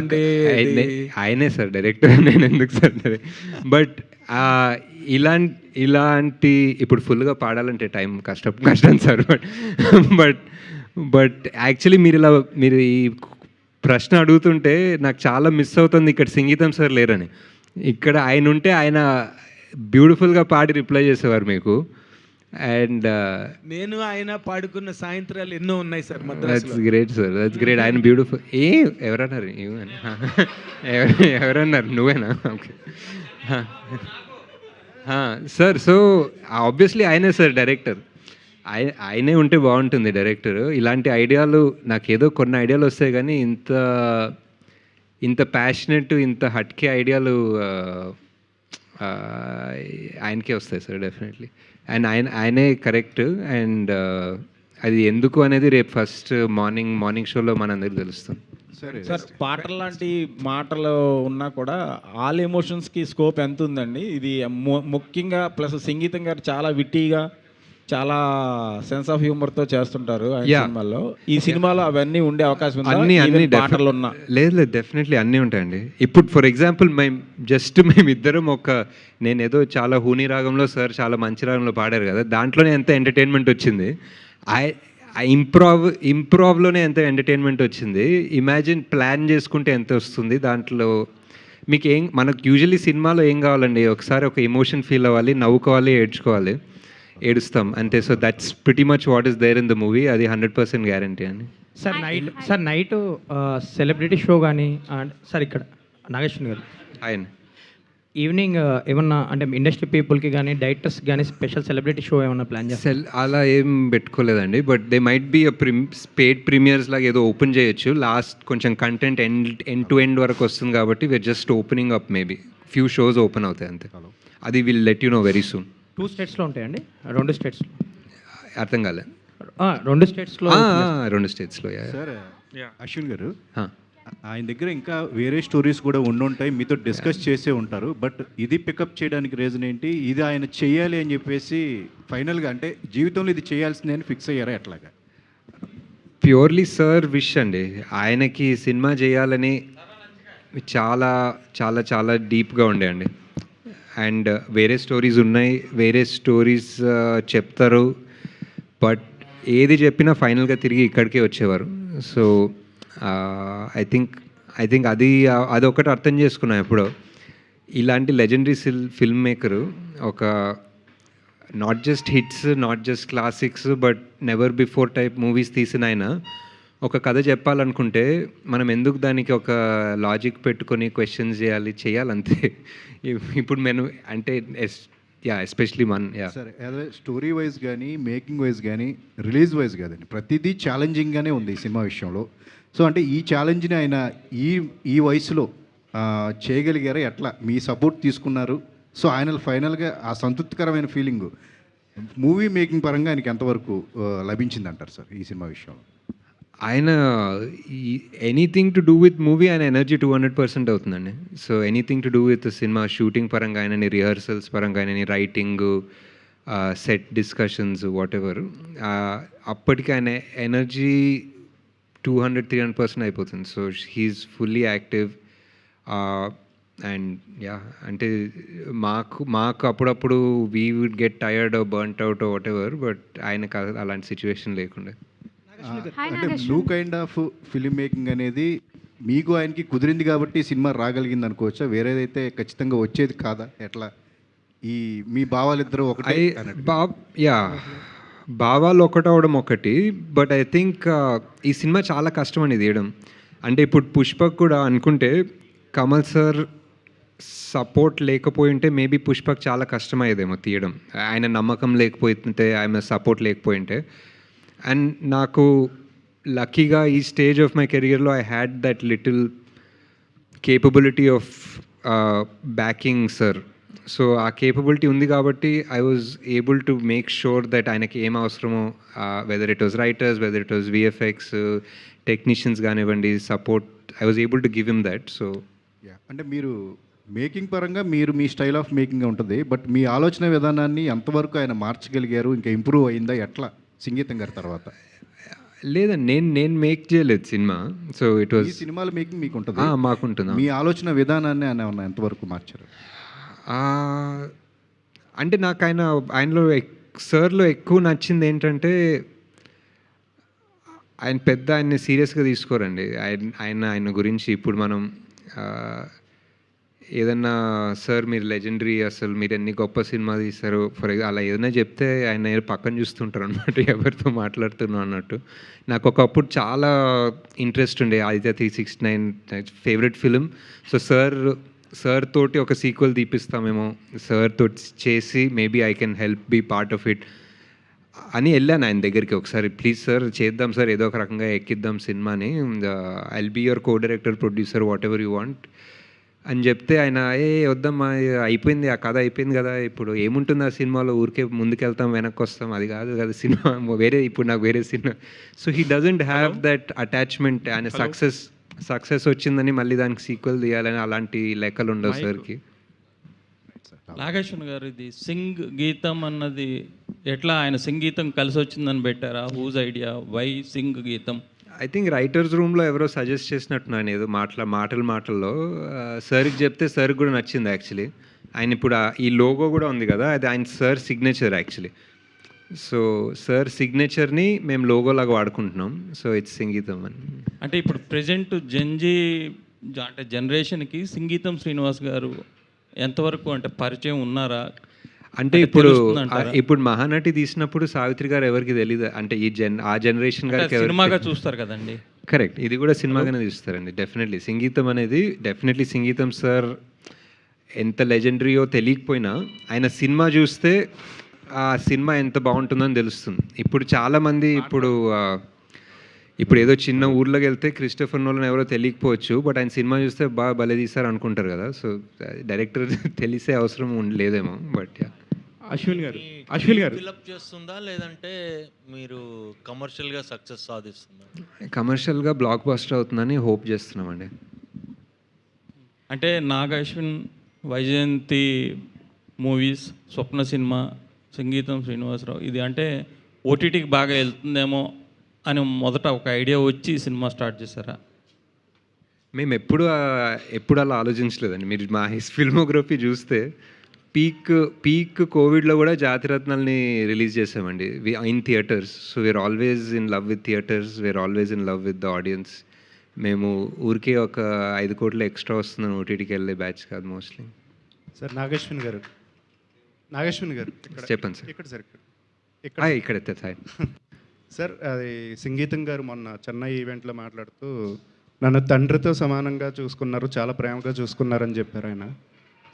ఆయనే సార్ డైరెక్టర్, నేను ఎందుకు సార్. బట్ ఇలాంటి ఇప్పుడు ఫుల్గా పాడాలంటే టైం కష్టం సార్. బట్ యాక్చువల్లీ మీరు ఈ ప్రశ్న అడుగుతుంటే నాకు చాలా మిస్ అవుతుంది ఇక్కడ సంగీతం సార్ లేరని. ఇక్కడ ఆయన ఉంటే ఆయన బ్యూటిఫుల్గా పాడి రిప్లై చేసేవారు మీకు. అండ్ నేను ఆయన పాడుకున్న సాయంత్రాలు ఎన్నో ఉన్నాయి sir. That's great sir, that's great. ఆయన బ్యూటిఫుల్. ఎవరన్నారు ఎవరన్నారు నువ్వేనా? Okay sir. సో ఆబ్వియస్లీ ఆయనే సార్ డైరెక్టర్. ఆయనే ఉంటే బాగుంటుంది డైరెక్టర్. ఇలాంటి ఐడియాలు నాకేదో కొన్ని ఐడియాలు వస్తాయి కానీ ఇంత ప్యాషనెట్ ఇంత హట్కే ఐడియాలు ఆయనకే వస్తాయి సార్ డెఫినెట్లీ. అండ్ ఆయనే కరెక్ట్. అండ్ అది ఎందుకు అనేది రేపు ఫస్ట్ మార్నింగ్ షోలో మనందరికి తెలుస్తుంది సార్. పాటలు లాంటి మాటలు ఉన్నా కూడా ఆల్ ఎమోషన్స్కి స్కోప్ ఎంత ఉందండి. ఇది ముఖ్యంగా ప్లస్ సంగీతం గారు చాలా విట్టీగా చాలా సెన్స్ ఆఫ్ హ్యూమర్తో చేస్తుంటారు సినిమాల్లో. ఈ సినిమాలో అవన్నీ ఉండే అవకాశం అన్ని పాటలు ఉన్నా? లేదు డెఫినెట్లీ అన్నీ ఉంటాయండి. ఇప్పుడు ఫర్ ఎగ్జాంపుల్ మేమిద్దరం నేనేదో చాలా హూని రాగంలో సార్ చాలా మంచి రాగంలో పాడారు కదా, దాంట్లోనే ఎంత ఎంటర్టైన్మెంట్ వచ్చింది. ఇంప్రూవ్లోనే ఎంత ఎంటర్టైన్మెంట్ వచ్చింది. ఇమాజిన్ ప్లాన్ చేసుకుంటే ఎంత వస్తుంది దాంట్లో. మీకు మనకు యూజువల్లీ సినిమాలో ఏం కావాలండి, ఒకసారి ఒక ఎమోషన్ ఫీల్ అవ్వాలి, నవ్వుకోవాలి, ఏడుస్తాం అంతే. So that's pretty much what is there in the movie. అది 100% గ్యారంటీ అండి. సార్ నైట్ సెలబ్రిటీ షో కానీ సార్ ఇక్కడ నాగేశ్వర్ గారు ఆయన ఈవినింగ్ ఏమన్నా అంటే ఇండస్ట్రీ పీపుల్కి కానీ డైరెక్టర్స్ కానీ స్పెషల్ సెలబ్రిటీ షో ఏమన్నా ప్లాన్ చేస్తారు? అలా ఏం పెట్టుకోలేదండి. But they might be paid premieres లాగా ఏదో ఓపెన్ చేయొచ్చు. లాస్ట్ కొంచెం కంటెంట్ ఎండ్ టు ఎండ్ వరకు వస్తుంది కాబట్టి we're just opening up. Maybe few shows open అవుతాయి అంతే. అది will let you know very soon. 2 స్టేట్స్లో ఉంటాయండి? 2 స్టేట్స్లో అర్థం కాలే. 2 స్టేట్స్లో 2 స్టేట్స్లో. సార్ అశ్విన్ గారు, ఆయన దగ్గర ఇంకా వేరే స్టోరీస్ కూడా ఉండుంటాయి, మీతో డిస్కస్ చేసే ఉంటారు. బట్ ఇది పికప్ చేయడానికి రీజన్ ఏంటి? ఇది ఆయన చేయాలి అని చెప్పేసి ఫైనల్గా అంటే జీవితంలో ఇది చేయాల్సిందే అని ఫిక్స్ అయ్యారా ఎట్లాగా? ప్యూర్లీ సార్ విష్ అండి. ఆయనకి సినిమా చేయాలని చాలా చాలా చాలా డీప్గా ఉండే అండి. అండ్ వేరే స్టోరీస్ ఉన్నాయి, వేరే స్టోరీస్ చెప్తారు. బట్ ఏది చెప్పినా ఫైనల్గా తిరిగి ఇక్కడికే వచ్చేవారు. సో ఐ థింక్ అదొకటి అర్థం చేసుకున్నాను ఎప్పుడో. ఇలాంటి లెజెండరీ ఫిల్మ్ మేకరు ఒక not just hits, not just classics, but never before type movies తీసిన ఆయన ఒక కథ చెప్పాలనుకుంటే మనం ఎందుకు దానికి ఒక లాజిక్ పెట్టుకొని క్వశ్చన్స్ చేయాలంతే. ఇప్పుడు నేను అంటే ఎస్పెషలీ సార్ అదే స్టోరీ వైజ్ కానీ మేకింగ్ వైజ్ కానీ రిలీజ్ వైజ్ కాదండి, ప్రతిదీ ఛాలెంజింగ్గానే ఉంది ఈ సినిమా విషయంలో. సో అంటే ఈ ఛాలెంజ్ని ఆయన ఈ వయసులో చేయగలిగారా? ఎట్లా మీ సపోర్ట్ తీసుకున్నారు? సో ఆయన ఫైనల్గా ఆ సంతృప్తికరమైన ఫీలింగ్ మూవీ మేకింగ్ పరంగా ఆయనకి ఎంతవరకు లభించింది అంటారు సార్ ఈ సినిమా విషయంలో? ఆయన anything to do with movie ఆయన ఎనర్జీ 200% అవుతుందండి. So anything to do with cinema shooting పరంగా ఆయనని, రిహర్సల్స్ పరంగా ఆయనని, writing, set discussions, whatever, అప్పటికి ఆయన ఎనర్జీ 200-300% అయిపోతుంది. So he is fully active. And అంటే మాకు అప్పుడప్పుడు we would get tired burnt out whatever, but ఆయనకు అలాంటి సిచ్యువేషన్ లేకుండా. అంటే blue kind of film making అనేది మీకు ఆయనకి కుదిరింది కాబట్టి సినిమా రాగలిగింది అనుకోవచ్చా? వేరేదైతే ఖచ్చితంగా వచ్చేది కాదా? ఎట్లా ఈ మీ భావాలిద్దరూ ఒకటే? భావాలు ఒకటవడం ఒకటి, బట్ ఐ థింక్ ఈ సినిమా చాలా కష్టం అండి తీయడం. అంటే ఇప్పుడు పుష్పక్ కూడా అనుకుంటే కమల్ సార్ సపోర్ట్ లేకపోయి ఉంటే మేబీ పుష్పక్ చాలా కష్టమయ్యేదేమో తీయడం. ఆయన నమ్మకం లేకపోతుంటే, ఆయన సపోర్ట్ లేకపోయి ఉంటే. అండ్ నాకు లక్కీగా ఈ స్టేజ్ ఆఫ్ మై కెరియర్లో I had that little capability of backing sir. So ఆ కేపబిలిటీ ఉంది కాబట్టి I was able to make sure that ఆయనకి ఏం అవసరమో, whether it was writers, whether it was VFX, technicians కానివ్వండి, support, I was able to give him that. So అంటే మీరు making పరంగా మీరు మీ స్టైల్ ఆఫ్ మేకింగ్ ఉంటుంది, బట్ మీ ఆలోచన విధానాన్ని ఎంతవరకు ఆయన మార్చగలిగారు, ఇంకా ఇంప్రూవ్ అయిందా ఎట్లా సంగీతం గారి తర్వాత? లేదండి, నేను మేక్ చేయలేదు సినిమా. సో ఇట్ వాజ్ సినిమాల మేకింగ్ మీకు ఉంటుంది, మాకుంటుంది. మీ ఆలోచన విధానాన్ని ఆయన ఎంతవరకు మార్చారు? అంటే నాకు ఆయనలో సార్లో ఎక్కువ నచ్చింది ఏంటంటే ఆయన్ని సీరియస్గా తీసుకోరండి. ఆయన గురించి ఇప్పుడు మనం ఏదన్నా సార్ మీరు లెజెండరీ, అసలు మీరు ఎన్ని గొప్ప సినిమా తీస్తారు అలా ఏదైనా చెప్తే ఆయన పక్కన చూస్తుంటారు అనమాట, ఎవరితో మాట్లాడుతున్నాం అన్నట్టు. నాకు ఒకప్పుడు చాలా ఇంట్రెస్ట్ ఉండే Aditya 369 favourite film. So sir తోటి ఒక సీక్వెల్ తీపిస్తామేమో, సార్ తోటి చేసి maybe I can help be part of it అని వెళ్ళాను ఆయన దగ్గరికి ఒకసారి. ప్లీజ్ సార్ చేద్దాం సార్, ఏదో ఒక రకంగా ఎక్కిద్దాం సినిమాని, I'll be your co director, producer, whatever you want అని చెప్తే ఆయన వద్దమ్మా అయిపోయింది, ఆ కథ అయిపోయింది కదా, ఇప్పుడు ఏముంటుంది ఆ సినిమాలో, ఊరికే ముందుకెళ్తాం వెనక్కి వస్తాం, అది కాదు కదా సినిమా, వేరే ఇప్పుడు నాకు వేరే cinema. So he doesn't have that attachment. ఆయన సక్సెస్ వచ్చిందని మళ్ళీ దానికి సీక్వెల్ తీయాలని అలాంటి లెక్కలు ఉండవు సార్కి. నాగేశ్వర్ గారు, ఇది సింగ్ గీతం అన్నది ఎట్లా ఆయన సంగీతం కలిసి వచ్చిందని పెట్టారా? హూజ్ ఐడియా, వై సింగ్ గీతం? ఐ థింక్ రైటర్స్ రూమ్లో ఎవరో సజెస్ట్ చేసినట్టున్నాను ఏదో మాటల్లో సార్కి చెప్తే సార్కి కూడా నచ్చింది యాక్చువల్లీ. ఆయన ఇప్పుడు ఈ లోగో కూడా ఉంది కదా, అది ఆయన sir signature actually. So sir సిగ్నేచర్ని మేము లోగోలాగా వాడుకుంటున్నాం. సో ఇట్స్ సంగీతం అని. అంటే ఇప్పుడు ప్రజెంట్ అంటే జనరేషన్కి సంగీతం శ్రీనివాస్ గారు ఎంతవరకు అంటే పరిచయం ఉన్నారా? అంటే ఇప్పుడు మహానటి తీసినప్పుడు సావిత్రి గారు ఎవరికి తెలియదు, అంటే ఆ జనరేషన్ గారికి సినిమాగా చూస్తారు కదండి. కరెక్ట్, ఇది కూడా సినిమాగానే చూస్తారండి. డెఫినెట్లీ సంగీతం అనేది సంగీతం సార్ ఎంత లెజెండరీయో తెలియకపోయినా ఆయన సినిమా చూస్తే ఆ సినిమా ఎంత బాగుంటుందని తెలుస్తుంది. ఇప్పుడు చాలామంది ఇప్పుడు ఏదో చిన్న ఊర్లోకి వెళ్తే క్రిస్టోఫర్ నోలన్ ఎవరో తెలియకపోవచ్చు, బట్ ఆయన సినిమా చూస్తే భలే తీస్తారు అనుకుంటారు కదా. సో డైరెక్టర్ తెలిసే అవసరం లేదేమో. బట్ అశ్విన్ గారు ఫిలప్ చేస్తుందా, లేదంటే మీరు కమర్షియల్గా సక్సెస్ సాధిస్తుందా? కమర్షియల్గా బ్లాక్ బస్టర్ అవుతుందని హోప్ చేస్తున్నామండి. అంటే అశ్విన్, వైజయంతి మూవీస్, స్వప్న సినిమా, సంగీతం శ్రీనివాసరావు, ఇది అంటే ఓటీటీకి బాగా వెళ్తుందేమో అని మొదట ఒక ఐడియా వచ్చి సినిమా స్టార్ట్ చేశారా? మేము ఎప్పుడు అలా ఆలోచించలేదండి. మీరు మా ఫిల్మోగ్రఫీ చూస్తే పీక్ కోవిడ్లో కూడా జాతిరత్నాల్ని రిలీజ్ చేసామండి in theatres. So we're always in love with theatres, we're always in love with the audience. మేము ఊరికే ఒక 5 కోట్లు ఎక్స్ట్రా వస్తున్నాం ఓటీటీకి వెళ్ళే బ్యాచ్ కాదు మోస్ట్లీ. సార్ నాగేశ్వన్ గారు చెప్పండి సార్. ఇక్కడ సార్ సార్ అది సంగీతం గారు మొన్న చెన్నై ఈవెంట్లో మాట్లాడుతూ నన్ను తండ్రితో సమానంగా చూసుకున్నారు, చాలా ప్రేమగా చూసుకున్నారని చెప్పారు ఆయన.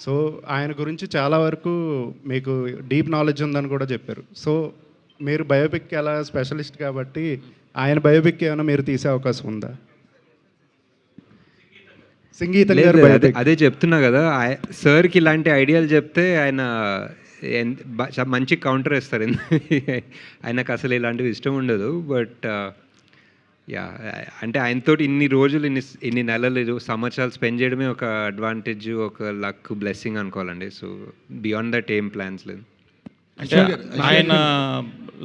సో ఆయన గురించి చాలా వరకు మీకు డీప్ నాలెడ్జ్ ఉందని కూడా చెప్పారు. సో మీరు బయోపిక్ ఎలా స్పెషలిస్ట్ కాబట్టి ఆయన బయోపిక్ ఏమైనా మీరు తీసే అవకాశం ఉందా? సంగీతం గారు అదే చెప్తున్నా కదా, సార్కి ఇలాంటి ఐడియాలు చెప్తే ఆయన మంచి కౌంటర్ వేస్తారు. ఆయనకు అసలు ఇలాంటివి ఇష్టం ఉండదు. బట్ అంటే ఆయనతోటి ఇన్ని రోజులు ఇన్ని నెలలు సంవత్సరాలు స్పెండ్ చేయడమే ఒక అడ్వాంటేజ్, ఒక లక్, బ్లెస్సింగ్ అనుకోవాలండి. సో బియాండ్ దట్ ఏం ప్లాన్స్ లేదు. అంటే ఆయన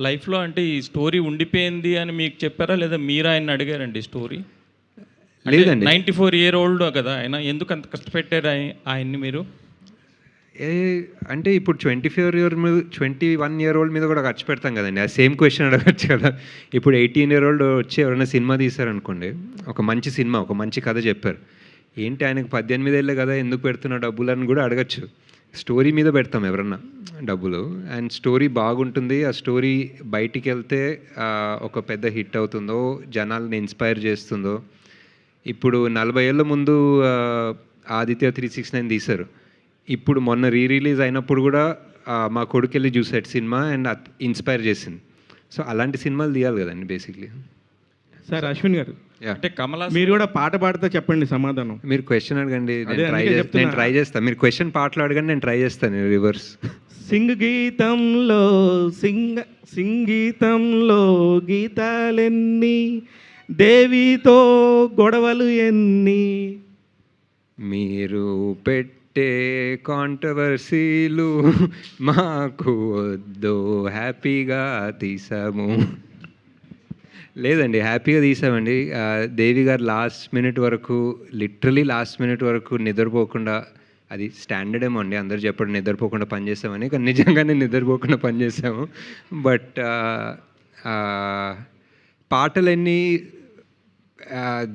లైఫ్లో అంటే ఈ స్టోరీ ఉండిపోయింది అని మీకు చెప్పారా, లేదా మీరు ఆయన అడిగారండి స్టోరీ? లేదండి, 94 year old కదా ఆయన, ఎందుకు అంత కష్టపెట్టారు ఆయన్ని మీరు? అంటే ఇప్పుడు 21 year old మీద కూడా ఖర్చు పెడతాం కదండి. ఆ సేమ్ క్వశ్చన్ అడగచ్చు కదా. ఇప్పుడు 18 year old వచ్చి ఎవరైనా సినిమా తీశారనుకోండి, ఒక మంచి సినిమా, ఒక మంచి కథ చెప్పారు, ఏంటి ఆయనకు 18 ఏళ్ళే కదా ఎందుకు పెడుతున్న డబ్బులు అని కూడా అడగచ్చు. స్టోరీ మీద పెడతాం ఎవరన్నా డబ్బులు, అండ్ స్టోరీ బాగుంటుంది, ఆ స్టోరీ బయటికి వెళ్తే ఒక పెద్ద హిట్ అవుతుందో, జనాల్ని ఇన్స్పైర్ చేస్తుందో. ఇప్పుడు 40 ఏళ్ళ ముందు ఆదిత్య 369 తీశారు, ఇప్పుడు మొన్న రిలీజ్ అయినప్పుడు కూడా మా కొడుకు వెళ్ళి చూసాడు సినిమా అండ్ ఇన్స్పైర్ చేసింది. సో అలాంటి సినిమాలు తీయాలి కదండి బేసిక్లీ. సార్ అశ్విన్ గారు, అంటే మీరు కూడా పాట పాడితే చెప్పండి సమాధానం. మీరు క్వశ్చన్ అడగండి, నేను ట్రై చేస్తాను. మీరు క్వశ్చన్ పాటలు అడగండి, నేను ట్రై చేస్తాను రివర్స్. సింగీతంలో గీతాలెన్ని, దేవితో గొడవలు ఎన్ని, మీరు పెట్టే కాంట్రవర్సీలు మాకు వద్దు, హ్యాపీగా తీసాము. లేదండి, హ్యాపీగా తీసామండి. దేవి గారు లిటరలీ లాస్ట్ మినిట్ వరకు నిద్రపోకుండా, అది స్టాండర్డ్ ఏమో అండి, అందరు చెప్పడం నిద్రపోకుండా పనిచేసామని, కానీ నిజంగానే నిద్రపోకుండా పనిచేసాము. బట్ పాటలన్నీ,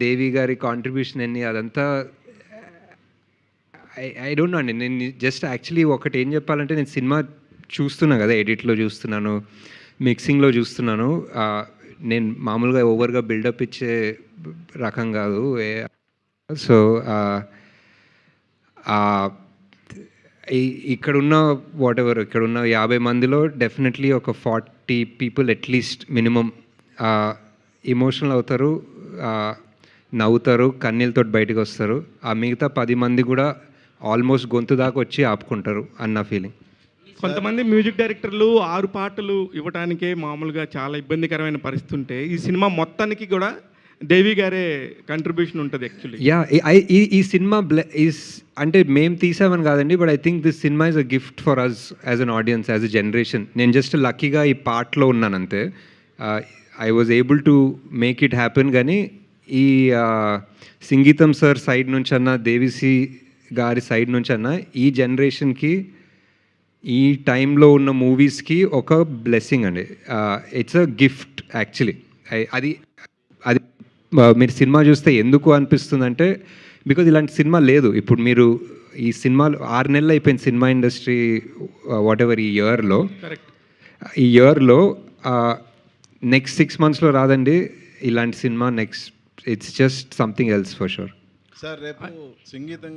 దేవి గారి కాంట్రిబ్యూషన్ ఎన్ని, అదంతా ఐ డోంట్ నో అండి. నేను జస్ట్ యాక్చువల్లీ ఒకటి ఏం చెప్పాలంటే, నేను సినిమా చూస్తున్నాను కదా, ఎడిట్లో చూస్తున్నాను, మిక్సింగ్లో చూస్తున్నాను. నేను మామూలుగా ఓవర్గా బిల్డప్ ఇచ్చే రకం కాదు. సో ఇక్కడున్న ఇక్కడున్న 50 మందిలో డెఫినెట్లీ ఒక 40 పీపుల్ అట్లీస్ట్ మినిమం ఎమోషనల్ అవుతారు, నవ్వుతారు, కన్నీళ్ళతో బయటకు వస్తారు. ఆ మిగతా 10 మంది కూడా ఆల్మోస్ట్ గొంతు దాకా వచ్చి ఆపుకుంటారు అన్న ఫీలింగ్. కొంతమంది మ్యూజిక్ డైరెక్టర్లు 6 పాటలు ఇవ్వడానికే మామూలుగా చాలా ఇబ్బందికరమైన పరిస్థితి ఉంటే, ఈ సినిమా మొత్తానికి కూడా దేవి గారే కంట్రిబ్యూషన్ ఉంటుంది యాక్చువల్లీ. యా, ఈ సినిమా అంటే మేము తీసామని కాదండి, but I think this cinema is a gift for us as an audience, as a generation. నేను జస్ట్ లక్కీగా ఈ పార్ట్లో ఉన్నాను అంతే. I was able to make it happen. కానీ ఈ సంగీతం సార్ సైడ్ నుంచి అన్నా, దేవిసి గారి సైడ్ నుంచి అన్నా, ఈ జనరేషన్కి, ఈ టైంలో ఉన్న మూవీస్కి ఒక బ్లెస్సింగ్ అండి. It's a gift actually. అది మీరు సినిమా చూస్తే ఎందుకు అనిపిస్తుందంటే, బికాజ్ ఇలాంటి సినిమా లేదు. ఇప్పుడు మీరు ఈ సినిమాలు 6 నెలలు అయిపోయింది సినిమా ఇండస్ట్రీ వాట్ ఎవర్ ఈ ఇయర్లో నెక్స్ట్ 6 monthsలో రాదండి ఇలాంటి cinema. Next it's just something else for sure. Sir రేపు సంగీతం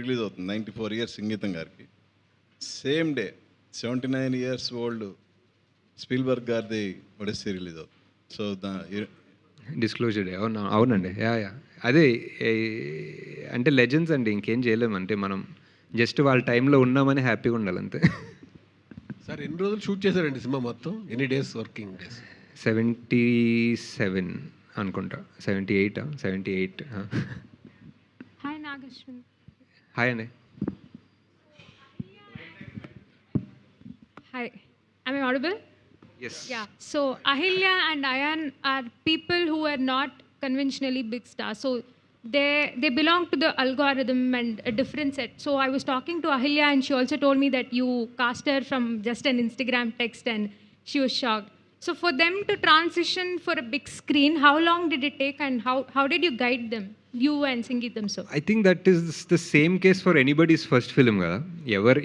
రిలీజ్ అవుతుంది. 94 years సంగీతం గారికి. Same day 79 years old Spielberg గారిది ఒడిస్సీ రిలీజ్ అవుతుంది. So disclosure day. అవునండి. యా అదే, అంటే లెజెండ్స్ అండి, ఇంకేం చేయలేమంటే మనం జస్ట్ వాళ్ళ టైంలో ఉన్నామని హ్యాపీగా ఉండాలంతే. సార్ ఎన్ని రోజులు షూట్ చేశారండి సినిమా మొత్తం? ఎన్ని డేస్ వర్కింగ్ డేస్? 77 అనుకుంటా, 78. హాయ్ నాగశ్విన్. హాయ్ అండి. Hi, am I audible? Yes. Yeah. So Ahilya and Ayan are people who are not conventionally big stars. So they belong to the algorithm and a different set. So I was talking to Ahilya and she also told me that you cast her from just an Instagram text and she was shocked. So for them to transition for a big screen, how long did it take and how did you guide them? You and Sangeetam sir. I think that is the same case for anybody's first film కదా.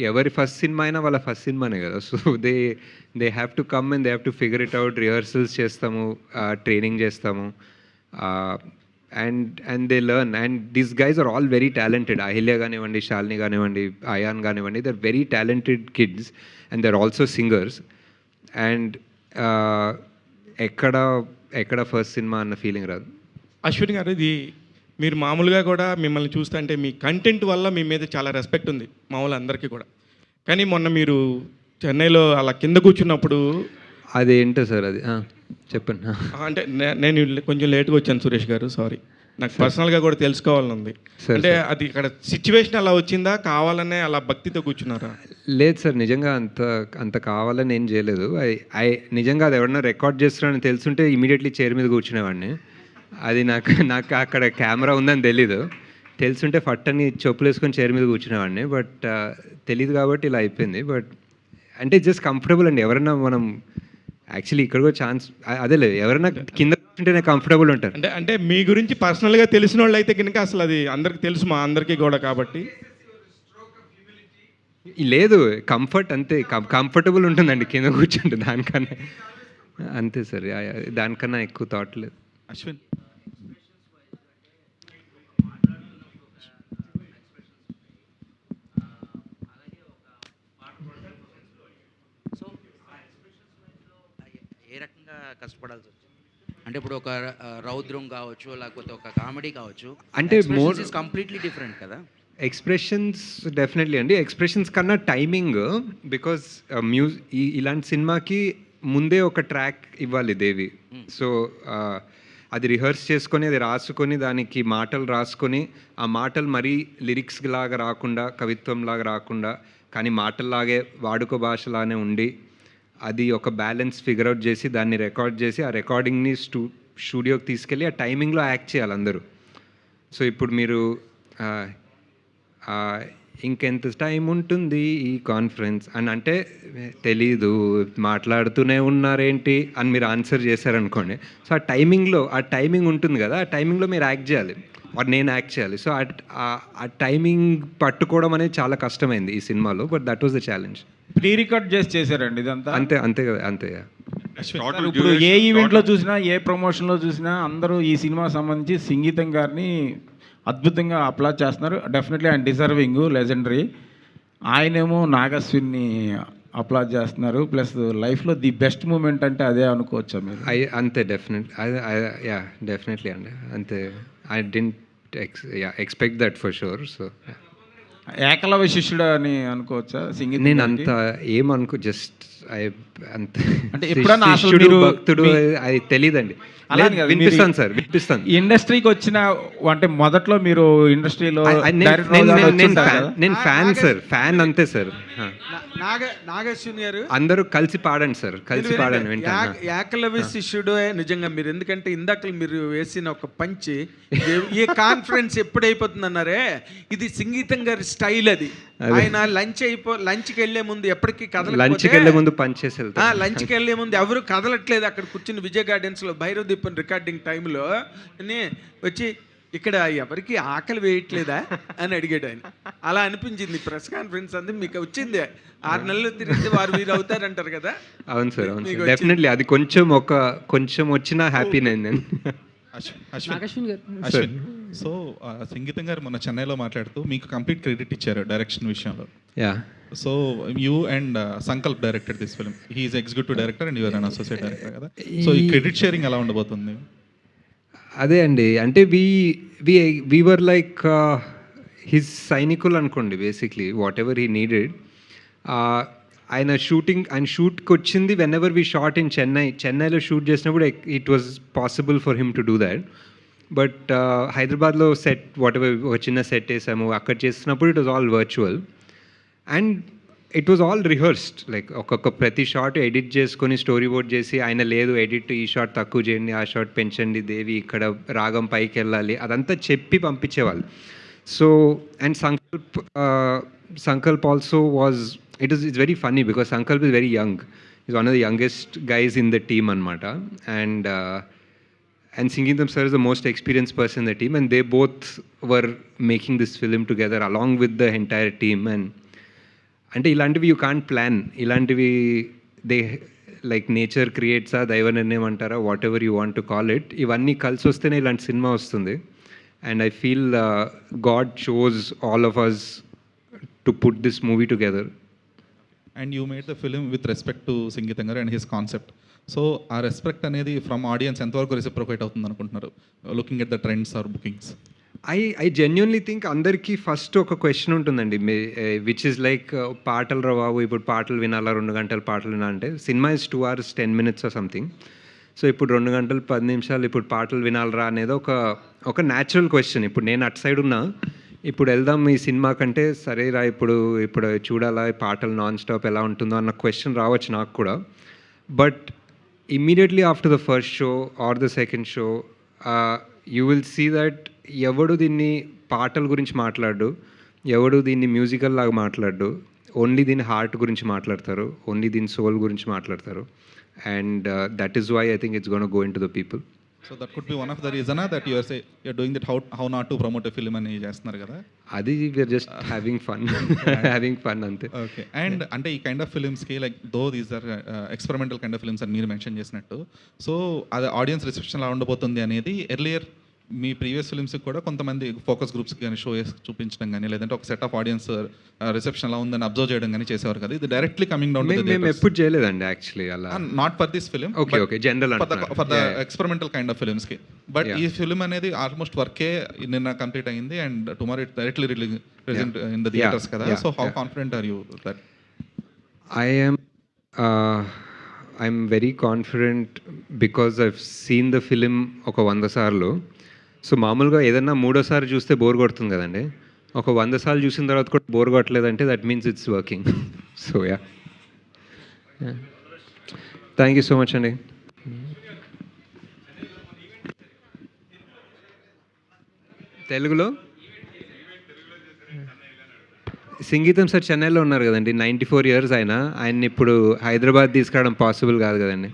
ఎవరి first cinema అయినా వాళ్ళ first సినిమానే కదా. So they have to come and they have to figure it out. Rehearsals చేస్తాము, training చేస్తాము, and they learn. And these guys are all very talented. Ahilya కానివ్వండి, శాలిని కానివ్వండి, అయాన్ కానివ్వండి, they are very talented kids and they are also singers. And ఎక్కడ first cinema అన్న feeling రాదు. అశ్విన్ గారు, ఇది మీరు మామూలుగా కూడా మిమ్మల్ని చూస్తే అంటే మీ కంటెంట్ వల్ల మీ మీద చాలా రెస్పెక్ట్ ఉంది మామూలు అందరికీ కూడా. కానీ మొన్న మీరు చెన్నైలో అలా కింద కూర్చున్నప్పుడు అదేంటో సార్ అది చెప్పండి. అంటే నేను కొంచెం లేట్గా వచ్చాను సురేష్ గారు, సారీ. నాకు పర్సనల్గా కూడా తెలుసుకోవాలని ఉంది. అంటే అది ఇక్కడ సిచ్యువేషన్ అలా వచ్చిందా, కావాలనే అలా భక్తితో కూర్చున్నారా? లేదు సార్, నిజంగా అంత కావాలని ఏం చేయలేదు. నిజంగా అది ఎవరన్నా రికార్డ్ చేస్తున్నారని తెలుసుంటే ఇమీడియట్లీ చైర్ మీద కూర్చునేవాడిని. అది నాకు అక్కడ కెమెరా ఉందని తెలీదు. తెలుసుంటే ఫట్టని చెప్పులు వేసుకొని చైర్ మీద కూర్చునేవాడిని. బట్ తెలీదు కాబట్టి ఇలా అయిపోయింది. బట్ అంటే జస్ట్ కంఫర్టబుల్ అండి. ఎవరైనా మనం యాక్చువల్లీ ఇక్కడ కూడా ఛాన్స్ అదే లేదు, ఎవరైనా కింద కూర్చుంటేనే కంఫర్టబుల్ ఉంటారు. అంటే మీ గురించి పర్సనల్గా తెలిసిన వాళ్ళు అయితే కనుక అసలు అది అందరికి తెలుసు, మా అందరికీ కూడా. కాబట్టి లేదు, కంఫర్ట్ అంతే, కంఫర్టబుల్ ఉంటుందండి కింద కూర్చుంటే, దానికన్నా అంతే సార్. దానికన్నా ఎక్కువ థాట్ లేదు. అశ్విన్, ఏ రకంగా కష్టపడాల్సి వచ్చింది? అంటే ఇప్పుడు ఒక రౌద్రం కావచ్చు, లేకపోతే ఒక కామెడీ కావచ్చు, అంటే మోర్ కంప్లీట్లీ డిఫరెంట్ కదా. ఎక్స్ప్రెషన్స్ డెఫినెట్లీ అండి. ఎక్స్ప్రెషన్స్ కన్నా టైమింగ్, బికాజ్ ఇలాంటి సినిమాకి ముందే ఒక ట్రాక్ ఇవ్వాలి దేవి. సో అది రిహర్స్ చేసుకొని, అది రాసుకొని, దానికి మాటలు రాసుకొని, ఆ మాటలు మరీ లిరిక్స్ లాగా రాకుండా, కవిత్వం లాగా రాకుండా, కానీ మాటల్లాగే వాడుక భాషలానే ఉండి, అది ఒక బ్యాలెన్స్ ఫిగర్ అవుట్ చేసి దాన్ని రికార్డ్ చేసి, ఆ రికార్డింగ్ని స్టూడియోకి తీసుకెళ్ళి ఆ టైమింగ్లో యాక్ట్ చేయాలి అందరూ. సో ఇప్పుడు మీరు ఇంకెంత టైం ఉంటుంది ఈ కాన్ఫరెన్స్ అని అంటే తెలీదు, మాట్లాడుతూనే ఉన్నారేంటి అని మీరు ఆన్సర్ చేశారనుకోండి. సో ఆ టైమింగ్ ఉంటుంది కదా, ఆ టైమింగ్లో మీరు యాక్ట్ చేయాలి, నేను యాక్ట్ చేయాలి. సో ఆ టైమింగ్ పట్టుకోవడం అనేది చాలా కష్టమైంది ఈ సినిమాలో, but that was the challenge. Pre record చేసి చేశారండి ఇదంతా. అంతే కదా, అంతే. ఇప్పుడు ఏ ఈవెంట్లో చూసినా, ఏ ప్రమోషన్లో చూసినా అందరూ ఈ సినిమా సంబంధించి సంగీతం గారిని అద్భుతంగా అప్లాజ్ చేస్తున్నారు. డెఫినెట్లీ ఆయన డిజర్వింగ్, లెజెండరీ. ఆయనేమో నాగశ్విన్ని అప్లాజ్ చేస్తున్నారు. ప్లస్ లైఫ్లో ది బెస్ట్ మూమెంట్ అంటే అదే అనుకోవచ్చా మీరు? అంతే, డెఫినెట్లీ అండి, అంతే. I didn't expect that for sure. So Ekalavya శిష్యుడు అని అనుకోవచ్చా సింగింగ్? నేను అంత ఏమనుకో, జస్ట్ అంత అంటే ఎప్పుడన్నా శిష్యుడు భక్తుడు అది తెలీదండి. వినిపిస్తాను సార్, వినిపిస్తాను. ఇండస్ట్రీకి వచ్చిన అంటే మొదట్లో మీరు ఇండస్ట్రీలో నేను ఫ్యాన్ సార్, ఫ్యాన్ అంతే సార్. నాగశ్విని గారు అందరూ కలిసి పాడండి సార్, కలిసి పాడండి వింటాను. ఏకలవ్య శిష్యుడు నిజంగా మీరు, ఎందుకంటే ఇందాక మీరు వేసిన ఒక పంచి, ఈ కాన్ఫరెన్స్ ఎప్పుడైపోతుంది అన్నారే, ఇది సంగీతం గారి స్టైల్. అది ఆయన లంచ్కి వెళ్ళే ముందు ఎప్పటికీ లంచ్కి వెళ్ళే ముందు పంచేసి వెళ్తారు. లంచ్కి వెళ్ళే ముందు ఎవరు కదలట్లేదు, అక్కడ కూర్చుని విజయ్ గార్డెన్స్లో భైరవ్ దీపం రికార్డింగ్ టైంలో వచ్చి, ఇక్కడ ఎవరికి ఆకలి వేయట్లేదా అని అడిగాడు ఆయన. అలా అనిపించింది ప్రెస్ కాన్ఫరెన్స్ అంది. మీకు వచ్చింది 6 నెలలు తిరిగితే వారు వీరు అవుతారంటారు కదా. అవును సార్, అవును సార్, డెఫినెట్లీ. అది కొంచెం వచ్చినా హ్యాపీ నేను. అశ్విన్, సో సంగీతం గారు మన చెన్నైలో మాట్లాడుతూ మీకు కంప్లీట్ క్రెడిట్ ఇచ్చారు డైరెక్షన్ విషయంలో. So you and Sankalp directed this film. He is executive director and you're an associate director కదా. సో ఈ క్రెడిట్ షేరింగ్ ఎలా ఉండబోతుంది? అదే అండి, అంటే వీ వర్ లైక్ హిజ్ సైనికులు అనుకోండి basically. What ever he needed, ఆయన షూట్కి వచ్చింది when ever we shot in చెన్నైలో షూట్ చేసినప్పుడు it was possible for him to do that. But హైదరాబాద్లో సెట్ వాట్ ఎవర్ ఒక చిన్న సెట్ వేసాము, అక్కడ చేసినప్పుడు it was all virtual and it was all rehearsed. Like ఒక్కొక్క ప్రతి షాట్ ఎడిట్ చేసుకొని స్టోరీ బోర్డ్ చేసి, ఆయన లేదు ఎడిట్, ఈ షాట్ తక్కువ చేయండి, ఆ షాట్ పెంచండి, దేవి ఇక్కడ రాగం పైకి వెళ్ళాలి, అదంతా చెప్పి పంపించేవాళ్ళు. So and Sankalp also was, it's very funny because Sankalp is very young. He's one of the youngest guys in the team anamata, and Sangeetham sir is the most experienced person in the team, and they both were making this film together along with the entire team. And ante ilantivi you can't plan, ilantivi they like nature creates a daiva nirnayam antara, whatever you want to call it, ivanni kalsi ostene ilanti cinema vastundi. And I feel God chose all of us to put this movie together. And you made the film with respect to Sangeetham garu and his concept. So ఆ respect అనేది from audience ఎంతవరకు reciprocate అవుతుంది అనుకుంటున్నారు, looking at the trends or bookings? I genuinely think అందరికీ first ఒక question ఉంటుందండి, which is like పాటలు రా బాబు, ఇప్పుడు పాటలు వినాలా, 2 గంటలు పాటలు వినాలంటే, cinema is 2 hours 10 minutes or something. So ఇప్పుడు 2 గంటలు 10 నిమిషాలు ఇప్పుడు పాటలు వినాలరా అనేది ఒక న్యాచురల్ క్వశ్చన్. ఇప్పుడు నేను అటు సైడ్ ఉన్నా, ఇప్పుడు వెళ్దాం ఈ సినిమా కంటే, సరేరా ఇప్పుడు చూడాలా పాటలు నాన్ స్టాప్ ఎలా ఉంటుందో అన్న క్వశ్చన్ రావచ్చు నాకు కూడా. But immediately after the first show or the second show you will see that ఎవడు దీన్ని పాటల గురించి మాట్లాడు, ఎవడు దీన్ని మ్యూజికల్ లాగా మాట్లాడు, ఓన్లీ దీని హార్ట్ గురించి మాట్లాడతారు, ఓన్లీ దీని సోల్ గురించి మాట్లాడతారు. And that is why I think it's gonna go into the people. So that could be one of the reason that you're doing that how not to promote a film అని చేస్తున్నారు కదా. అది we're just having fun having fun అంతే. Okay. And అంటే ఈ kind of ఫిల్మ్స్కి like though these are experimental kind of films అని మీరు మెన్షన్ చేసినట్టు, సో అది ఆడియన్స్ రిసెప్షన్ ఎలా ఉండబోతుంది అనేది ఎర్లియర్ మీ ప్రీవియస్ ఫిల్మ్స్కి కూడా కొంతమంది ఫోకస్ గ్రూప్స్కి కానీ షో చూపించడం కానీ లేదంటే ఒక సెట్ ఆఫ్ ఆడియన్స్ రిసెప్షన్ ఎలా ఉందని అబ్జర్వ్ చేయడం కానీ చేసేవారు కదా. ఇది డైరెక్ట్లీ కమింగ్ డౌన్ మేము ఎప్పుడు చేయలేదండి యాక్చువల్లీ అలా. Not for this film, okay okay, general for the experimental kind of ఫిల్మ్స్కి. బట్ ఈ ఫిల్మ్ అనేది ఆల్మోస్ట్ వర్కే నిన్న కంప్లీట్ అయింది and tomorrow it directly release in the theatres కదా. So how confident are you that? I'm very confident because I've seen the film ఒక 100 సార్లు. So మామూలుగా ఏదన్నా 3వ సారి చూస్తే బోర్ కొడుతుంది కదండి. ఒక 100 సార్లు చూసిన తర్వాత కూడా బోర్ కొట్టలేదంటే that means it's working. So yeah, thank you so much అండి. తెలుగులో సంగీతం సార్ చెన్నైలో ఉన్నారు కదండి, 94 years ఆయన ఇప్పుడు హైదరాబాద్ తీసుకురావడం పాసిబుల్ కాదు కదండి.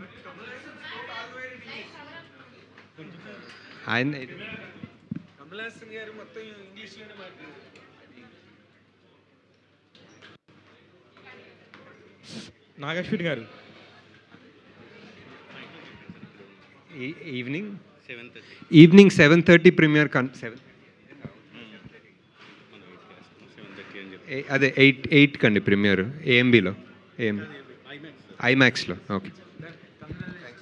ఆయన నాగశ్విన్ గారు ఈవినింగ్ 7:30 ప్రీమియర్ అదే 8 కండి ప్రీమియర్ ఏఎంబీలో ఐమాక్స్లో. ఓకే.